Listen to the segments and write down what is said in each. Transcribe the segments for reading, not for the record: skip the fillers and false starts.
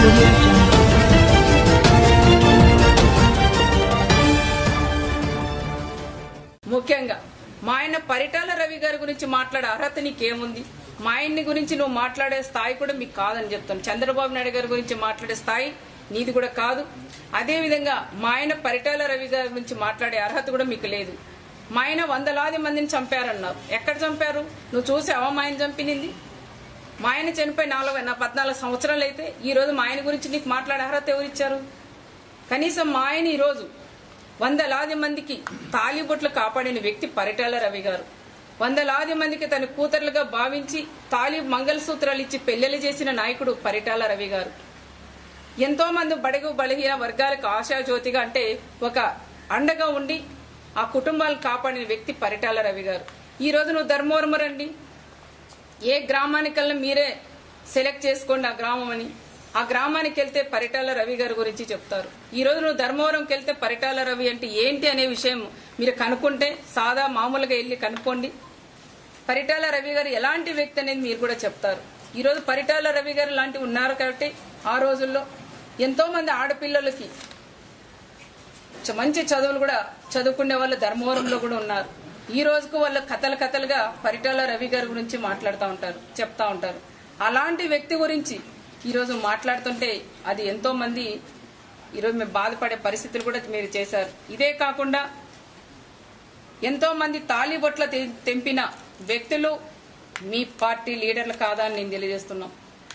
Audio Jungle. ముఖ్యంగా మా ఆయన పరిటాల రవి గారి గురించి మాట్లాడే అర్హత నీకేముంది? మా ఆయన్ని గురించి నువ్వు మాట్లాడే స్థాయి కూడా మీకు కాదని చెప్తాను. చంద్రబాబు నాయుడు గారి గురించి మాట్లాడే స్థాయి నీది కూడా కాదు. అదేవిధంగా మా ఆయన పరిటాల రవి గారి గురించి మాట్లాడే అర్హత కూడా మీకు లేదు. మా ఆయన వందలాది మందిని చంపారన్నారు. ఎక్కడ చంపారు? నువ్వు చూసావా మా ఆయన చంపినింది? మా ఆయన చనిపోయి 14 సంవత్సరాలు అయితే ఈ రోజు మా ఆయన గురించి నీకు మాట్లాడే అర్హత ఎవరిచ్చారు? కనీసం మా ఆయన ఈరోజు వందలాది మందికి తాలిబొట్లు కాపాడిన వ్యక్తి పరిటాల రవి గారు. వందలాది మందికి తన కూతుర్లుగా భావించి మంగళసూత్రాలు ఇచ్చి పెళ్లిళ్ళు చేసిన నాయకుడు పరిటాల రవి గారు. ఎంతో మంది బడుగు బలహీన వర్గాలకు ఆశాజ్యోతిగా అంటే ఒక అండగా ఉండి ఆ కుటుంబాలను కాపాడిన వ్యక్తి పరిటాల రవి గారు. ఈ రోజు నువ్వు ధర్మవరం రండి, ఏ గ్రామానికల్లా మీరే సెలెక్ట్ చేసుకోండి ఆ గ్రామం అని. ఆ గ్రామానికి వెళ్తే పరిటాల రవి గారి గురించి చెప్తారు. ఈ రోజు నువ్వు ధర్మవరంకి వెళ్తే పరిటాల రవి అంటే ఏంటి అనే విషయం మీరు కనుక్కుంటే సాదా మామూలుగా వెళ్ళి కనుక్కోండి. పరిటాల రవి గారు ఎలాంటి వ్యక్తి అనేది మీరు కూడా చెప్తారు. ఈ రోజు పరిటాల రవి గారు లాంటివి ఉన్నారు కాబట్టి ఆ రోజుల్లో ఎంతో మంది ఆడపిల్లలకి మంచి చదువులు కూడా చదువుకునే వాళ్ళు ధర్మవరంలో కూడా ఉన్నారు. ఈ రోజుకు వాళ్ళు కథలుగా పరిటాల రవి గారి గురించి మాట్లాడుతూ ఉంటారు, చెప్తా ఉంటారు. అలాంటి వ్యక్తి గురించి ఈరోజు మాట్లాడుతుంటే అది ఎంతో మంది ఈరోజు మేము బాధపడే పరిస్థితులు కూడా మీరు చేశారు. ఇదే కాకుండా ఎంతో మంది తాలిబొట్ల తెంపిన వ్యక్తులు మీ పార్టీ లీడర్లు కాదా అని నేను తెలియజేస్తున్నాం.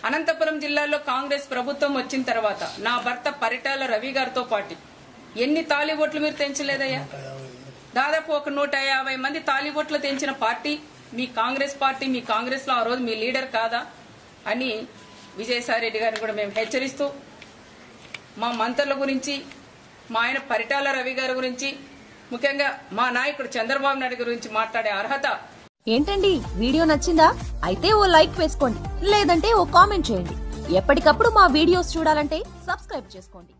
అనంతపురం జిల్లాలో కాంగ్రెస్ ప్రభుత్వం వచ్చిన తర్వాత నా భర్త పరిటాల రవి గారితో పాటు ఎన్ని తాలిబొట్లు మీరు తెంచలేదయ్యా? దాదాపు ఒక 150 మంది తాలిబొట్లు తెంచిన పార్టీ మీ కాంగ్రెస్ పార్టీ. మీ కాంగ్రెస్ లో ఆ రోజు మీ లీడర్ కాదా అని విజయసాయిరెడ్డి గారిని కూడా మేము హెచ్చరిస్తూ మా మంత్రుల గురించి, మా ఆయన పరిటాల రవి గారి గురించి, ముఖ్యంగా మా నాయకుడు చంద్రబాబు నాయుడు గురించి మాట్లాడే అర్హత. ఏంటండి, వీడియో నచ్చిందా? అయితే ఓ లైక్ వేసుకోండి, లేదంటే ఓ కామెంట్ చేయండి. ఎప్పటికప్పుడు మా వీడియోస్ చూడాలంటే సబ్స్క్రైబ్ చేసుకోండి.